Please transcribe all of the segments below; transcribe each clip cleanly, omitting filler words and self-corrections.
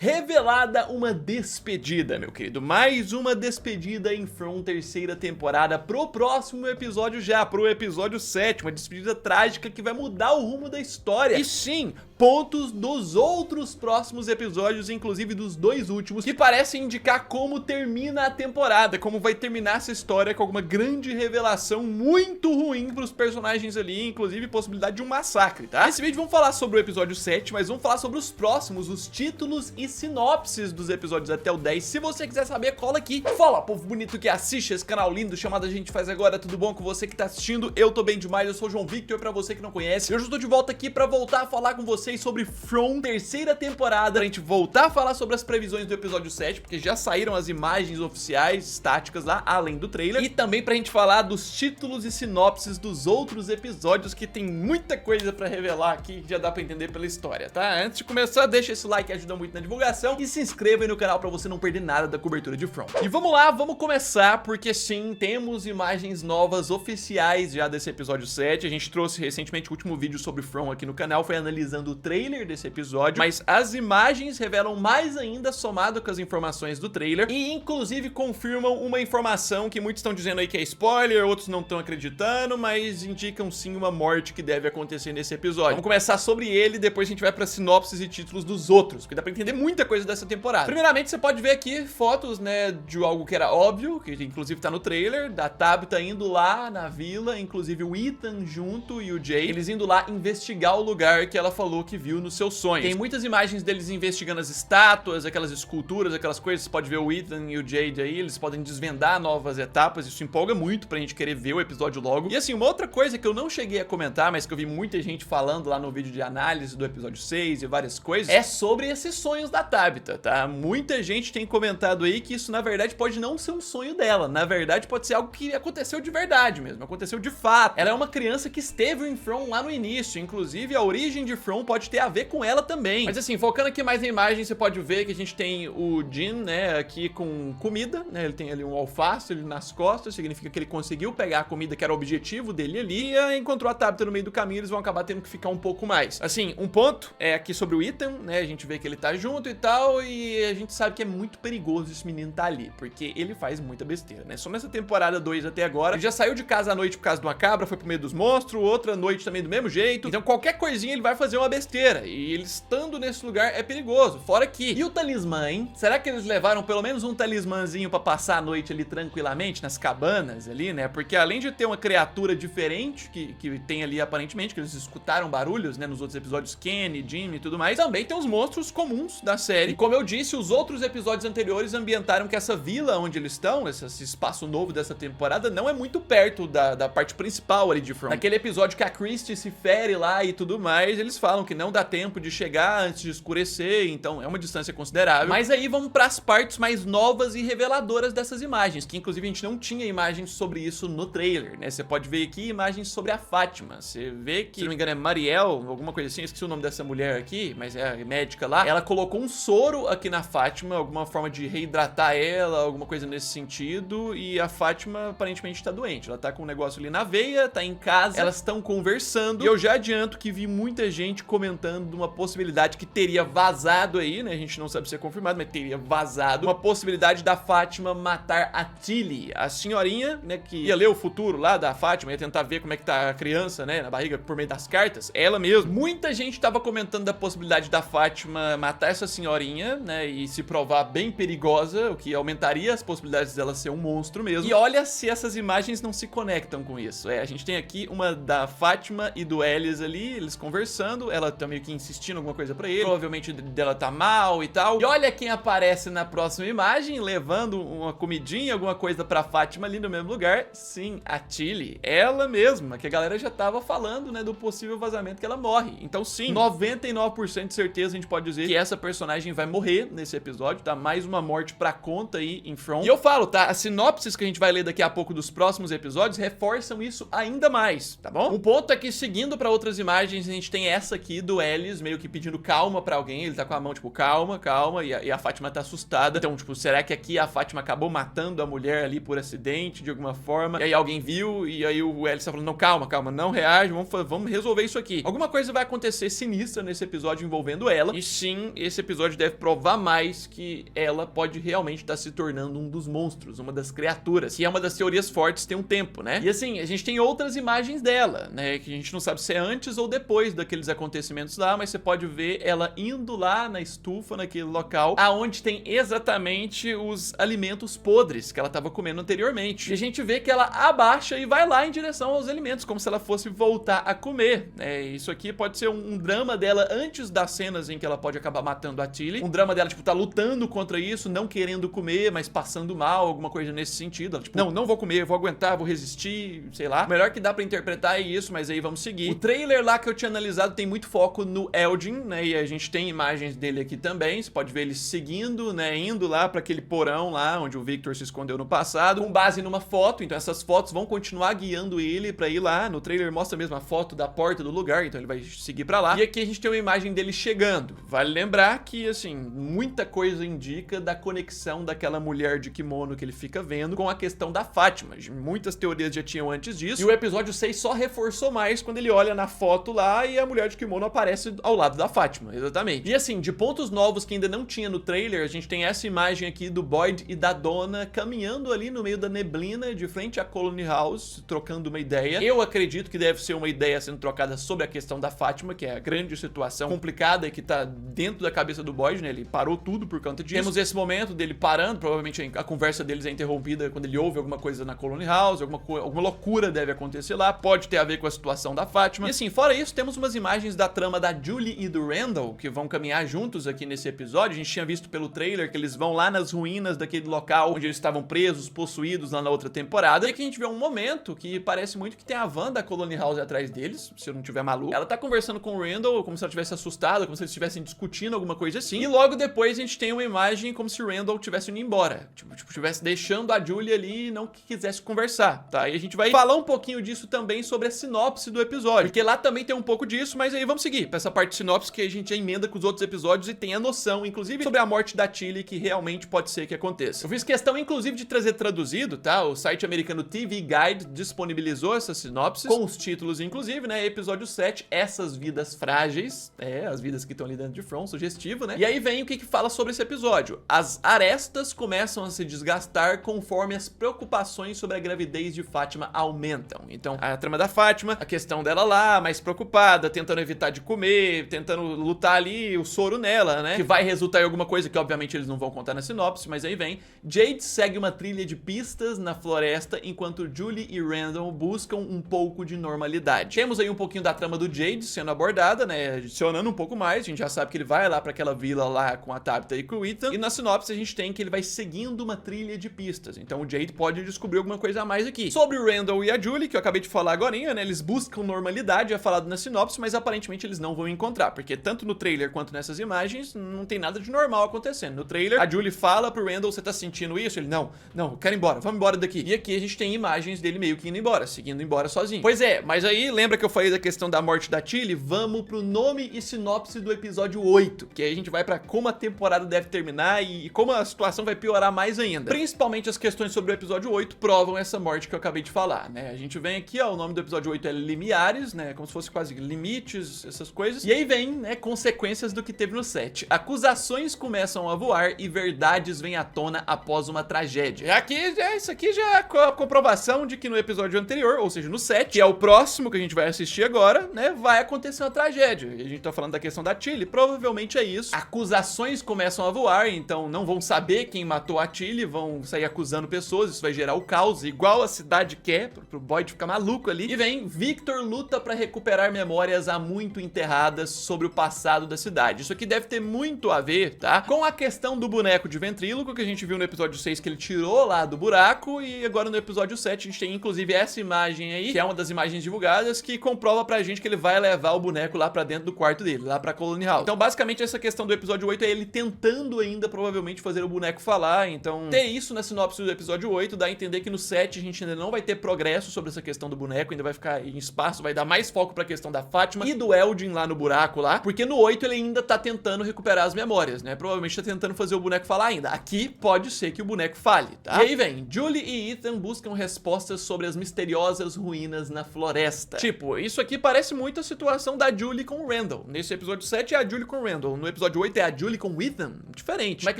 Revelada uma despedida, meu querido. Mais uma despedida em From terceira temporada pro próximo episódio já, pro episódio 7. Uma despedida trágica que vai mudar o rumo da história. E sim, pontos dos outros próximos episódios, inclusive dos dois últimos, que parecem indicar como termina a temporada, como vai terminar essa história com alguma grande revelação muito ruim pros personagens ali, inclusive possibilidade de um massacre, tá? Nesse vídeo vamos falar sobre o episódio 7, mas vamos falar sobre os próximos, os títulos e sinopses dos episódios até o 10. Se você quiser saber, cola aqui. Fala, povo bonito que assiste esse canal lindo chamado A Gente Faz Agora, tudo bom com você que tá assistindo? Eu tô bem demais, eu sou o João Victor, pra você que não conhece. Hoje eu estou de volta aqui pra voltar a falar com vocês sobre From terceira temporada, pra gente voltar a falar sobre as previsões do episódio 7, porque já saíram as imagens oficiais, estáticas lá, além do trailer, e também pra gente falar dos títulos e sinopses dos outros episódios, que tem muita coisa pra revelar aqui, que já dá pra entender pela história, tá? Antes de começar, deixa esse like que ajuda muito na divulgação, e se inscreva aí no canal pra você não perder nada da cobertura de From. E vamos lá, vamos começar, porque sim, temos imagens novas oficiais já desse episódio 7. A gente trouxe recentemente o último vídeo sobre From aqui no canal, foi analisando o trailer desse episódio, mas as imagens revelam mais ainda, somado com as informações do trailer, e inclusive confirmam uma informação que muitos estão dizendo aí que é spoiler, outros não estão acreditando, mas indicam sim uma morte que deve acontecer nesse episódio. Vamos começar sobre ele, depois a gente vai pra sinopses e títulos dos outros, porque dá pra entender muita coisa dessa temporada. Primeiramente, você pode ver aqui fotos, né, de algo que era óbvio, que inclusive tá no trailer, da Tabitha indo lá na vila, inclusive o Ethan junto e o Jay, eles indo lá investigar o lugar que ela falou que viu nos seus sonhos. Tem muitas imagens deles investigando as estátuas, aquelas esculturas, aquelas coisas. Você pode ver o Ethan e o Jay aí, eles podem desvendar novas etapas, isso empolga muito pra gente querer ver o episódio logo. E assim, uma outra coisa que eu não cheguei a comentar, mas que eu vi muita gente falando lá no vídeo de análise do episódio 6 e várias coisas, é sobre esses sonhos da Tabitha, tá? Muita gente tem comentado aí que isso na verdade pode não ser um sonho dela, na verdade pode ser algo que aconteceu de verdade mesmo, aconteceu de fato. Ela é uma criança que esteve em From lá no início, inclusive a origem de From pode ter a ver com ela também. Mas assim, focando aqui mais na imagem, você pode ver que a gente tem o Jin, né, aqui com comida, né, ele tem ali um alface ali nas costas, significa que ele conseguiu pegar a comida que era o objetivo dele ali, e encontrou a Tabitha no meio do caminho, eles vão acabar tendo que ficar um pouco mais. Assim, um ponto é aqui sobre o Ethan, né, a gente vê que ele tá junto e tal, e a gente sabe que é muito perigoso esse menino tá ali, porque ele faz muita besteira, né? Só nessa temporada 2 até agora, ele já saiu de casa à noite por causa de uma cabra, foi pro meio dos monstros, outra noite também do mesmo jeito, então qualquer coisinha ele vai fazer uma besteira, e ele estando nesse lugar é perigoso, fora que... E o talismã, hein? Será que eles levaram pelo menos um talismãzinho pra passar a noite ali tranquilamente, nas cabanas ali, né? Porque além de ter uma criatura diferente, que tem ali aparentemente, que eles escutaram barulhos, né, nos outros episódios, Kenny, Jimmy e tudo mais, também tem os monstros comuns da série, e como eu disse, os outros episódios anteriores ambientaram que essa vila onde eles estão, esse espaço novo dessa temporada, não é muito perto da parte principal ali de From. Naquele episódio que a Christie se fere lá e tudo mais, eles falam que não dá tempo de chegar antes de escurecer, então é uma distância considerável. Mas aí vamos para as partes mais novas e reveladoras dessas imagens, que inclusive a gente não tinha imagens sobre isso no trailer, né? Você pode ver aqui imagens sobre a Fátima, você vê que, se não me engano é Mariel, alguma coisa assim, eu esqueci o nome dessa mulher aqui, mas é a médica lá, ela colocou um soro aqui na Fátima, alguma forma de reidratar ela, alguma coisa nesse sentido, e a Fátima aparentemente tá doente, ela tá com um negócio ali na veia, tá em casa, elas estão conversando, e eu já adianto que vi muita gente comentando de uma possibilidade que teria vazado aí, né, a gente não sabe se é confirmado, mas teria vazado, uma possibilidade da Fátima matar a Tilly, a senhorinha, né, que ia ler o futuro lá da Fátima, ia tentar ver como é que tá a criança, né, na barriga por meio das cartas, ela mesmo. Muita gente tava comentando da possibilidade da Fátima matar essa senhorinha, né, e se provar bem perigosa, o que aumentaria as possibilidades dela ser um monstro mesmo. E olha se essas imagens não se conectam com isso. A gente tem aqui uma da Fátima e do Elias ali, eles conversando, ela tá meio que insistindo alguma coisa pra ele, provavelmente dela tá mal e tal. E olha quem aparece na próxima imagem, levando uma comidinha, alguma coisa pra Fátima ali no mesmo lugar. Sim, a Tilly, ela mesma, que a galera já tava falando, né, do possível vazamento que ela morre. Então sim, 99% de certeza a gente pode dizer que essa personagem vai morrer nesse episódio, tá? Mais uma morte pra conta aí em From. E eu falo, tá? As sinopses que a gente vai ler daqui a pouco dos próximos episódios reforçam isso ainda mais, tá bom? Um ponto é que, seguindo pra outras imagens, a gente tem essa aqui do Elias meio que pedindo calma pra alguém, ele tá com a mão tipo, calma, calma, e a Fátima tá assustada. Então, tipo, será que aqui a Fátima acabou matando a mulher ali por acidente, de alguma forma? E aí alguém viu, e aí o Elias tá falando, não, calma, calma, não reage, vamos resolver isso aqui. Alguma coisa vai acontecer sinistra nesse episódio envolvendo ela, e sim, esse episódio deve provar mais que ela pode realmente estar se tornando um dos monstros, uma das criaturas, que é uma das teorias fortes tem um tempo, né? E assim, a gente tem outras imagens dela, né, que a gente não sabe se é antes ou depois daqueles acontecimentos lá, mas você pode ver ela indo lá na estufa, naquele local, aonde tem exatamente os alimentos podres que ela estava comendo anteriormente. E a gente vê que ela abaixa e vai lá em direção aos alimentos, como se ela fosse voltar a comer, né? Isso aqui pode ser um drama dela antes das cenas em que ela pode acabar matando a Tilly. Um drama dela, tipo, tá lutando contra isso, não querendo comer, mas passando mal, alguma coisa nesse sentido. Ela, tipo, não vou comer, vou aguentar, vou resistir, sei lá. O melhor que dá pra interpretar é isso, mas aí vamos seguir. O trailer lá que eu tinha analisado tem muito foco no Elgin, né? E a gente tem imagens dele aqui também. Você pode ver ele seguindo, né? Indo lá pra aquele porão lá, onde o Victor se escondeu no passado, com base numa foto. Então essas fotos vão continuar guiando ele pra ir lá. No trailer mostra mesmo a foto da porta do lugar, então ele vai seguir pra lá. E aqui a gente tem uma imagem dele chegando. Vale lembrar que, assim, muita coisa indica da conexão daquela mulher de kimono que ele fica vendo com a questão da Fátima. Muitas teorias já tinham antes disso. E o episódio 6 só reforçou mais quando ele olha na foto lá e a mulher de kimono aparece ao lado da Fátima. Exatamente. E assim, de pontos novos que ainda não tinha no trailer, a gente tem essa imagem aqui do Boyd e da Donna caminhando ali no meio da neblina, de frente à Colony House, trocando uma ideia. Eu acredito que deve ser uma ideia sendo trocada sobre a questão da Fátima, que é a grande situação complicada e que tá dentro da cabeça do Boyd, né? Ele parou tudo por conta disso. Temos esse momento dele parando, provavelmente a conversa deles é interrompida quando ele ouve alguma coisa na Colony House, alguma loucura deve acontecer lá, pode ter a ver com a situação da Fátima. E assim, fora isso, temos umas imagens da trama da Julie e do Randall, que vão caminhar juntos aqui nesse episódio. A gente tinha visto pelo trailer que eles vão lá nas ruínas daquele local onde eles estavam presos, possuídos lá na outra temporada. E aqui a gente vê um momento que parece muito que tem a Van da Colony House atrás deles, se eu não tiver maluco. Ela tá conversando com o Randall como se ela estivesse assustada, como se eles estivessem discutindo alguma coisa assim. E logo depois a gente tem uma imagem como se o Randall tivesse indo embora. Tipo, estivesse deixando a Julie ali e não quisesse conversar, tá? E a gente vai falar um pouquinho disso também sobre a sinopse do episódio, porque lá também tem um pouco disso, mas aí vamos seguir pra essa parte de sinopse que a gente já emenda com os outros episódios e tem a noção, inclusive, sobre a morte da Tilly, que realmente pode ser que aconteça. Eu fiz questão, inclusive, de trazer traduzido, tá? O site americano TV Guide disponibilizou essa sinopse, com os títulos, inclusive, né? Episódio 7, Essas Vidas Frágeis. É, as vidas que estão ali dentro de From, sugestivo, né? E aí vem o que fala sobre esse episódio. As arestas começam a se desgastar conforme as preocupações sobre a gravidez de Fátima aumentam. Então, a trama da Fátima, a questão dela lá, mais preocupada, tentando evitar de comer, tentando lutar ali o soro nela, né? Que vai resultar em alguma coisa que, obviamente, eles não vão contar na sinopse, mas aí vem. Jade segue uma trilha de pistas na floresta, enquanto Julie e Randall buscam um pouco de normalidade. Temos aí um pouquinho da trama do Jade sendo abordada, né? Adicionando um pouco mais. A gente já sabe que ele vai lá pra aquela vila lá com a Tabitha e com o Ethan. E na sinopse a gente tem que ele vai seguindo uma trilha de pistas. Então o Jade pode descobrir alguma coisa a mais aqui. Sobre o Randall e a Julie, que eu acabei de falar agorinha, né? Eles buscam normalidade, é falado na sinopse, mas aparentemente eles não vão encontrar, porque tanto no trailer quanto nessas imagens, não tem nada de normal acontecendo. No trailer, a Julie fala pro Randall, você tá sentindo isso? Ele, não, eu quero ir embora, vamos embora daqui. E aqui a gente tem imagens dele meio que indo embora, seguindo embora sozinho. Pois é, mas aí, lembra que eu falei da questão da morte da Tilly? Vamos pro nome e sinopse do episódio 8, que aí a gente vai pra como a temporada deve terminar e como a situação vai piorar mais ainda. Principalmente as questões sobre o episódio 8 provam essa morte que eu acabei de falar, né? A gente vem aqui, ó, o nome do episódio 8 é Limiares, né? Como se fosse quase limites, essas coisas. E aí vem, né, consequências do que teve no 7. Acusações começam a voar e verdades vêm à tona após uma tragédia. Aqui, isso aqui já é a comprovação de que no episódio anterior, ou seja, no 7, que é o próximo que a gente vai assistir agora, né, vai acontecer uma tragédia. E a gente tá falando da questão da Tilly, provavelmente é isso. Acusações começam a voar, então não vão saber quem matou a Tilly, vão sair acusando pessoas, isso vai gerar o caos, igual a cidade quer, pro Boyd ficar maluco ali. E vem, Victor luta pra recuperar memórias há muito enterradas sobre o passado da cidade. Isso aqui deve ter muito a ver, tá? Com a questão do boneco de ventríloco, que a gente viu no episódio 6, que ele tirou lá do buraco, e agora no episódio 7 a gente tem inclusive essa imagem aí, que é uma das imagens divulgadas, que comprova pra gente que ele vai levar o boneco lá pra dentro do quarto dele, lá pra Colony House. Então basicamente essa questão do episódio 8 é ele tentando ainda provavelmente fazer o boneco falar, então ter isso na sinopse do episódio 8 dá a entender que no 7 a gente ainda não vai ter progresso sobre essa questão do boneco, ainda vai ficar em espaço, vai dar mais foco pra questão da Fátima e do Elgin lá no buraco lá, porque no 8 ele ainda tá tentando recuperar as memórias, né? Provavelmente tá tentando fazer o boneco falar ainda. Aqui pode ser que o boneco fale, tá? E aí vem, Julie e Ethan buscam respostas sobre as misteriosas ruínas na floresta. Tipo, isso aqui parece muito a situação da Julie com o Randall. Nesse episódio 7 é a Julie com o Randall. No episódio episódio 8 é a Julie com o Ethan? Diferente. Como é que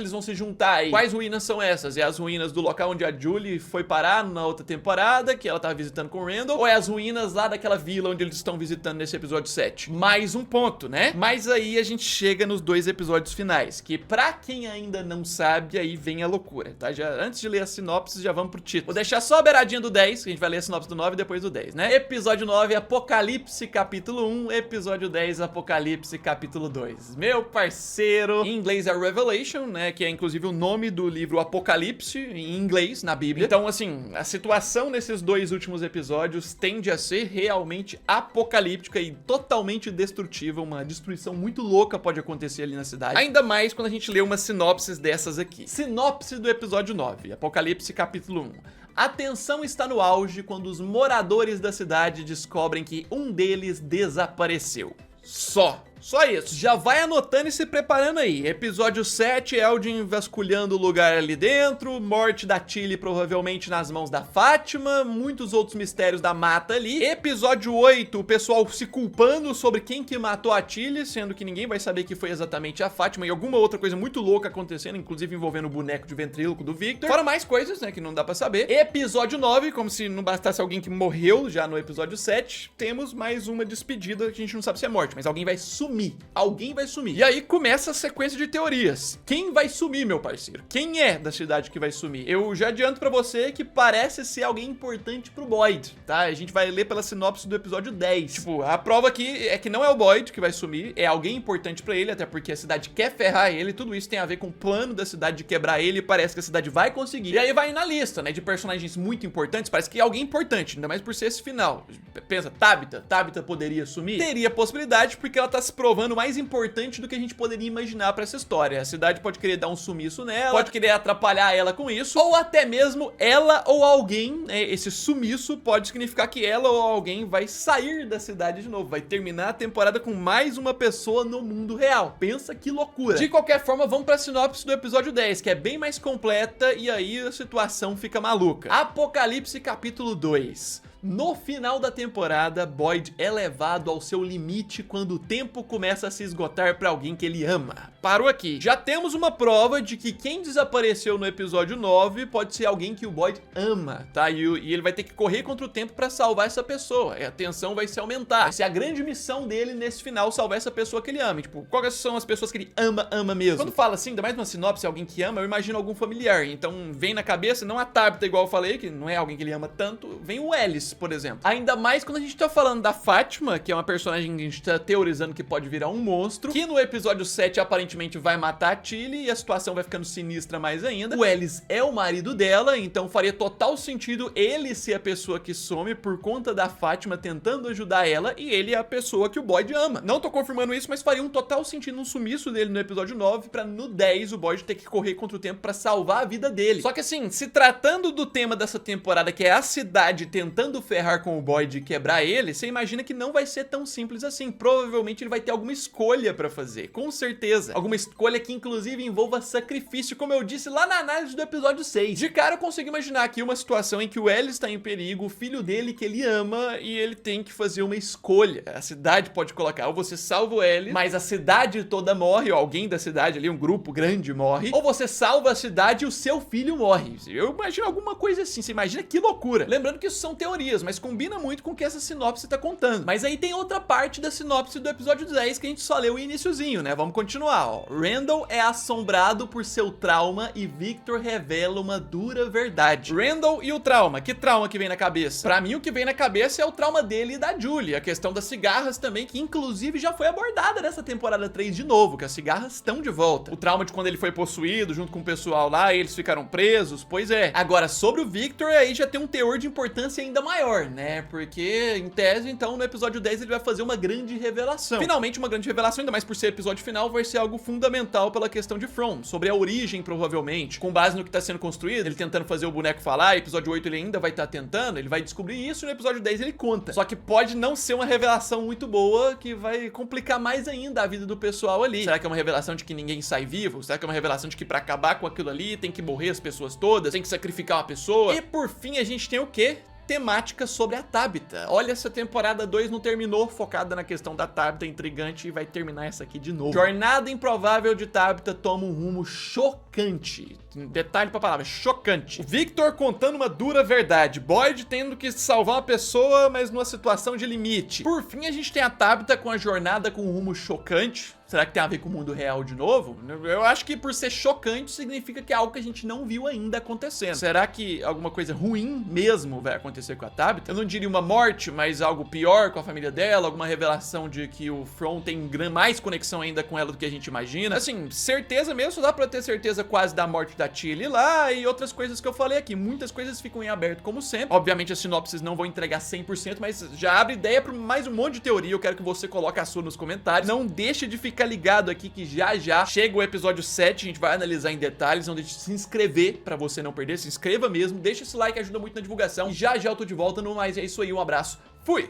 eles vão se juntar aí? Quais ruínas são essas? É as ruínas do local onde a Julie foi parar na outra temporada, que ela tava visitando com o Randall? Ou é as ruínas lá daquela vila onde eles estão visitando nesse episódio 7? Mais um ponto, né? Mas aí a gente chega nos 2 episódios finais, que pra quem ainda não sabe, aí vem a loucura, tá? Já, antes de ler a sinopse, já vamos pro título. Vou deixar só a beiradinha do 10, que a gente vai ler a sinopse do 9 e depois do 10, né? Episódio 9, Apocalipse, capítulo 1. Episódio 10, Apocalipse, capítulo 2. Meu parceiro, em inglês é Revelation, né? Que é inclusive o nome do livro Apocalipse, em inglês, na Bíblia. Então, assim, a situação nesses 2 últimos episódios tende a ser realmente apocalíptica e totalmente destrutiva. Uma destruição muito louca pode acontecer ali na cidade. Ainda mais quando a gente lê uma sinopse dessas aqui. Sinopse do episódio 9, Apocalipse, capítulo 1. A tensão está no auge quando os moradores da cidade descobrem que um deles desapareceu. Só isso. Já vai anotando e se preparando aí. Episódio 7, Eldin vasculhando o lugar ali dentro, morte da Tilly provavelmente nas mãos da Fátima, muitos outros mistérios da mata ali. Episódio 8, o pessoal se culpando sobre quem que matou a Tilly, sendo que ninguém vai saber que foi exatamente a Fátima, e alguma outra coisa muito louca acontecendo, inclusive envolvendo o boneco de ventríloco do Victor. Fora mais coisas, né, que não dá pra saber. Episódio 9, como se não bastasse alguém que morreu já no episódio 7, temos mais uma despedida que a gente não sabe se é morte, mas alguém vai sumir. Alguém vai sumir. E aí começa a sequência de teorias. Quem vai sumir, meu parceiro? Quem é da cidade que vai sumir? Eu já adianto pra você que parece ser alguém importante pro Boyd, tá? A gente vai ler pela sinopse do episódio 10. Tipo, a prova aqui é que não é o Boyd que vai sumir, é alguém importante pra ele, até porque a cidade quer ferrar ele, tudo isso tem a ver com o plano da cidade de quebrar ele, e parece que a cidade vai conseguir. E aí vai na lista, né, de personagens muito importantes, parece que é alguém importante, ainda mais por ser esse final. Pensa, Tabitha poderia sumir? Teria possibilidade, porque ela tá se provando mais importante do que a gente poderia imaginar pra essa história. A cidade pode querer dar um sumiço nela, pode querer atrapalhar ela com isso, ou até mesmo ela ou alguém, né, esse sumiço pode significar que ela ou alguém vai sair da cidade de novo, vai terminar a temporada com mais uma pessoa no mundo real. Pensa que loucura. De qualquer forma, vamos pra sinopse do episódio 10, que é bem mais completa, e aí a situação fica maluca. Apocalipse, capítulo 2. No final da temporada, Boyd é levado ao seu limite quando o tempo começa a se esgotar pra alguém que ele ama. Parou aqui. Já temos uma prova de que quem desapareceu no episódio 9 pode ser alguém que o Boyd ama, tá? E ele vai ter que correr contra o tempo pra salvar essa pessoa. E a tensão vai se aumentar. Vai ser a grande missão dele nesse final, salvar essa pessoa que ele ama. E, tipo, quais são as pessoas que ele ama mesmo? Quando fala assim, ainda mais numa sinopse, alguém que ama, eu imagino algum familiar. Então vem na cabeça, não a Tabitha, igual eu falei, que não é alguém que ele ama tanto, vem o Ellis, por exemplo. Ainda mais quando a gente tá falando da Fátima, que é uma personagem que a gente tá teorizando que pode virar um monstro, que no episódio 7 aparentemente vai matar a Tilly e a situação vai ficando sinistra mais ainda. O Ellis é o marido dela, então faria total sentido ele ser a pessoa que some por conta da Fátima tentando ajudar ela, e ele é a pessoa que o Boyd ama. Não tô confirmando isso, mas faria um total sentido um sumiço dele no episódio 9 pra no 10 o Boyd ter que correr contra o tempo pra salvar a vida dele. Só que assim, se tratando do tema dessa temporada, que é a cidade tentando ferrar com o Boyd e quebrar ele, você imagina que não vai ser tão simples assim. Provavelmente ele vai ter alguma escolha pra fazer, com certeza. Alguma escolha que inclusive envolva sacrifício, como eu disse lá na análise do episódio 6. De cara eu consigo imaginar aqui uma situação em que o Ellis está em perigo, o filho dele que ele ama, e ele tem que fazer uma escolha. A cidade pode colocar, ou você salva o Ellis, mas a cidade toda morre, ou alguém da cidade ali, um grupo grande morre, ou você salva a cidade e o seu filho morre. Eu imagino alguma coisa assim, você imagina que loucura. Lembrando que isso são teorias, mas combina muito com o que essa sinopse tá contando. Mas aí tem outra parte da sinopse do episódio 10 que a gente só leu o iniciozinho, né? Vamos continuar, ó. Randall é assombrado por seu trauma e Victor revela uma dura verdade. Randall e o trauma. Que trauma que vem na cabeça? Pra mim, o que vem na cabeça é o trauma dele e da Julie. A questão das cigarras também, que inclusive já foi abordada nessa temporada 3 de novo, que as cigarras estão de volta. O trauma de quando ele foi possuído junto com o pessoal lá, e eles ficaram presos, pois é. Agora, sobre o Victor, aí já tem um teor de importância ainda maior, né? Porque, em tese, então, no episódio 10 ele vai fazer uma grande revelação. Finalmente, uma grande revelação, ainda mais por ser episódio final, vai ser algo fundamental pela questão de From, sobre a origem, provavelmente. Com base no que tá sendo construído, ele tentando fazer o boneco falar, episódio 8 ele ainda vai estar tentando, ele vai descobrir isso, e no episódio 10 ele conta. Só que pode não ser uma revelação muito boa, que vai complicar mais ainda a vida do pessoal ali. Será que é uma revelação de que ninguém sai vivo? Será que é uma revelação de que pra acabar com aquilo ali, tem que morrer as pessoas todas, tem que sacrificar uma pessoa? E por fim, a gente tem o quê? temática sobre a Tabitha. Olha, essa temporada 2 não terminou focada na questão da Tabitha, intrigante, e vai terminar essa aqui de novo. Jornada improvável de Tabitha toma um rumo chocante. Detalhe pra palavra, chocante. O Victor contando uma dura verdade. Boyd tendo que salvar uma pessoa, mas numa situação de limite. Por fim, a gente tem a Tabitha com a jornada com um rumo chocante. Será que tem a ver com o mundo real de novo? Eu acho que por ser chocante significa que é algo que a gente não viu ainda acontecendo. Será que alguma coisa ruim mesmo vai acontecer com a Tabitha? Eu não diria uma morte, mas algo pior com a família dela, alguma revelação de que o From tem mais conexão ainda com ela do que a gente imagina. Assim, certeza mesmo, só dá pra ter certeza quase da morte da Tilly lá e outras coisas que eu falei aqui. Muitas coisas ficam em aberto como sempre. Obviamente as sinopses não vão entregar 100%, mas já abre ideia pra mais um monte de teoria. Eu quero que você coloque a sua nos comentários. Não deixe de ficar ligado aqui que já chega o episódio 7, a gente vai analisar em detalhes. Não deixe de se inscrever pra você não perder, se inscreva mesmo, deixa esse like, ajuda muito na divulgação. E já eu tô de volta, no mais é isso aí, um abraço, fui!